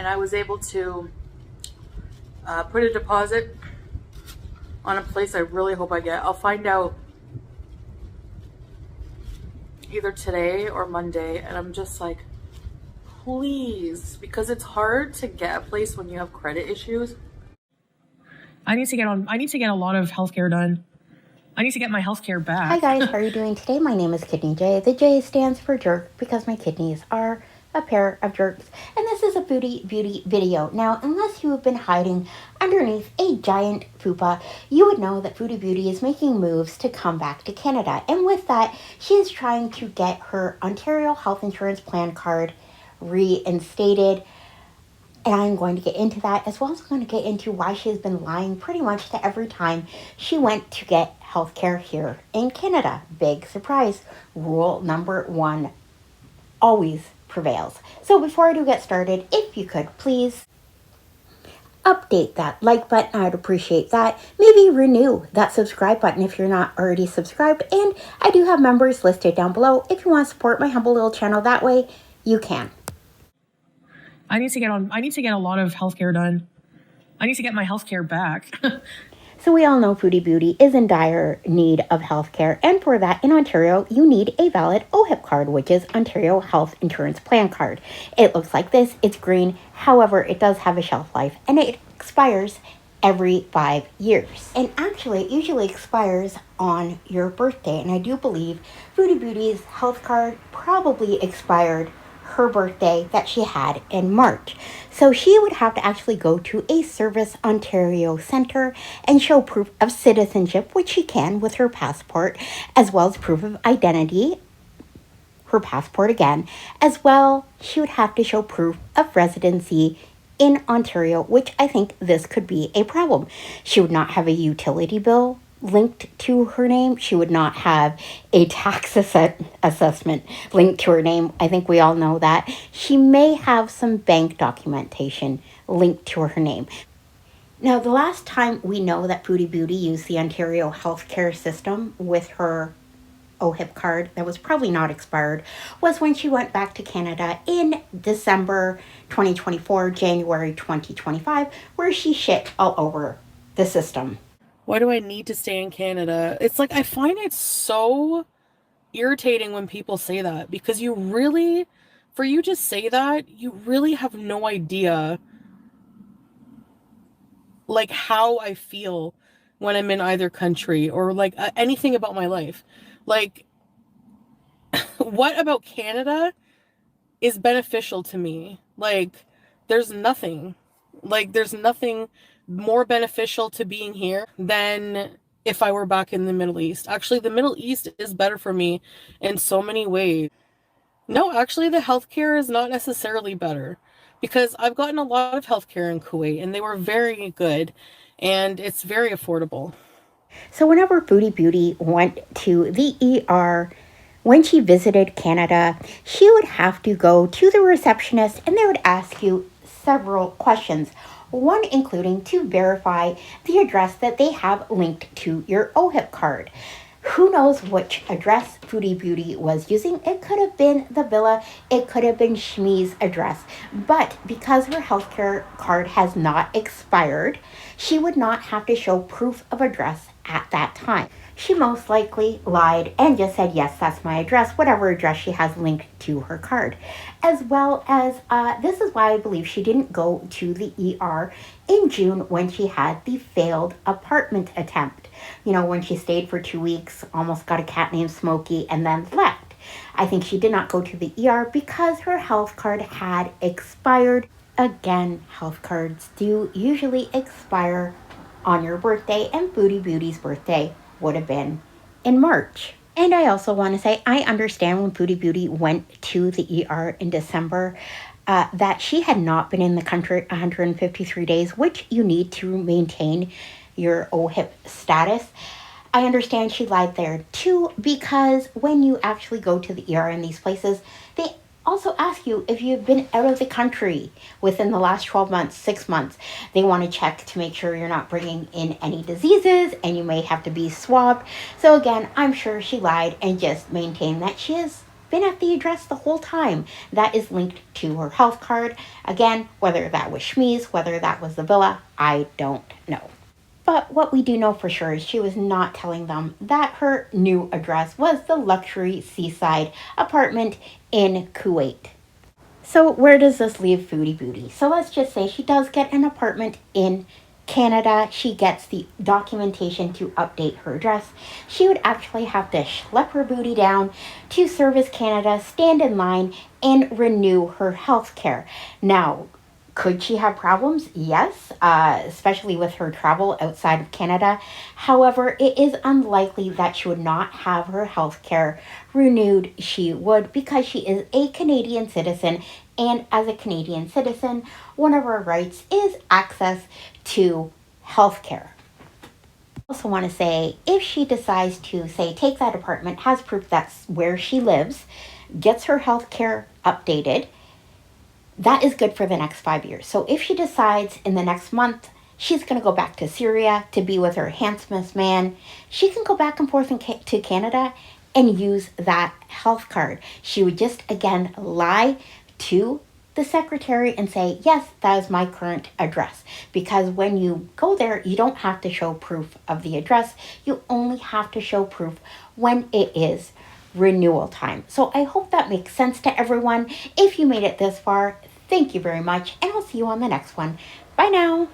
and I was able to put a deposit on a place I really hope I get. I'll find out either today or Monday, and I'm just like, please, because it's hard to get a place when you have credit issues. I need to get a lot of healthcare done. I need to get my healthcare back. Hi guys, how are you doing today? My name is Kidneyjay. The J stands for jerk because my kidneys are a pair of jerks. And this is a Foodie Beauty video. Now, unless you have been hiding underneath a giant fupa, you would know that Foodie Beauty is making moves to come back to Canada. And with that, she is trying to get her Ontario Health Insurance Plan card reinstated. And I'm going to get into that, as well as I'm going to get into why she's been lying pretty much to every time she went to get healthcare here in Canada. Big surprise. Rule number 1 always prevails. So before I do get started, if you could please update that like button, I'd appreciate that. Maybe renew that subscribe button if you're not already subscribed. And I do have members listed down below. If you want to support my humble little channel that way, you can. I need to get a lot of healthcare done. I need to get my healthcare back. So we all know Foodie Beauty is in dire need of healthcare, and for that in Ontario, you need a valid OHIP card, which is Ontario Health Insurance Plan card. It looks like this, it's green, however, it does have a shelf life, and it expires every 5 years. And actually, it usually expires on your birthday, and I do believe Foodie Beauty's health card probably expired her birthday that she had in March. So she would have to actually go to a Service Ontario Centre and show proof of citizenship, which she can with her passport, as well as proof of identity, her passport again, as well she would have to show proof of residency in Ontario, which I think this could be a problem. She would not have a utility bill linked to her name. She would not have a tax assessment linked to her name. I think we all know that. She may have some bank documentation linked to her name. Now, the last time we know that Foodie Beauty used the Ontario healthcare system with her OHIP card that was probably not expired was when she went back to Canada in December 2024, January 2025, where she shit all over the system. Why do I need to stay in Canada? It's like, I find it so irritating when people say that, because for you to say that, you really have no idea like how I feel when I'm in either country, or like anything about my life. Like, what about Canada is beneficial to me? Like, there's nothing more beneficial to being here than if I were back in the Middle East. Actually, the Middle East is better for me in so many ways. No, actually, the healthcare is not necessarily better, because I've gotten a lot of healthcare in Kuwait, and they were very good, and it's very affordable. So whenever Foodie Beauty went to the ER, when she visited Canada, she would have to go to the receptionist and they would ask you several questions. One including to verify the address that they have linked to your OHIP card. Who knows which address Foodie Beauty was using? It could have been the villa, it could have been Shmi's address. But because her healthcare card has not expired, she would not have to show proof of address at that time. She most likely lied and just said, yes, that's my address, whatever address she has linked to her card. As well as, this is why I believe she didn't go to the ER in June when she had the failed apartment attempt. You know, when she stayed for 2 weeks, almost got a cat named Smokey, and then left. I think she did not go to the ER because her health card had expired. Again, health cards do usually expire on your birthday, and Foodie Beauty's birthday would have been in March. And I also want to say, I understand when Foodie Beauty went to the ER in December, that she had not been in the country 153 days, which you need to maintain your OHIP status. I understand she lied there too, because when you actually go to the ER in these places, they also ask you if you've been out of the country within the last 12 months, 6 months. They want to check to make sure you're not bringing in any diseases, and you may have to be swabbed. So again, I'm sure she lied and just maintained that she is been at the address the whole time that is linked to her health card. Again, whether that was Schmee's, whether that was the villa, I don't know. But what we do know for sure is she was not telling them that her new address was the luxury seaside apartment in Kuwait. So where does this leave Foodie Beauty? So let's just say she does get an apartment in Canada. She gets the documentation to update her address. She would actually have to schlep her booty down to Service Canada, stand in line, and renew her health care. Now, could she have problems? Yes, especially with her travel outside of Canada. However, it is unlikely that she would not have her health care renewed. She would, because she is a Canadian citizen, and as a Canadian citizen, one of her rights is access to health care. I also want to say, if she decides to, say, take that apartment, has proof that's where she lives, gets her health care updated, that is good for the next 5 years. So if she decides in the next month she's going to go back to Syria to be with her handsomest man, she can go back and forth to Canada and use that health card. She would just, again, lie to the secretary and say, yes, that is my current address. Because when you go there, you don't have to show proof of the address. You only have to show proof when it is renewal time. So I hope that makes sense to everyone. If you made it this far, thank you very much, and I'll see you on the next one. Bye now.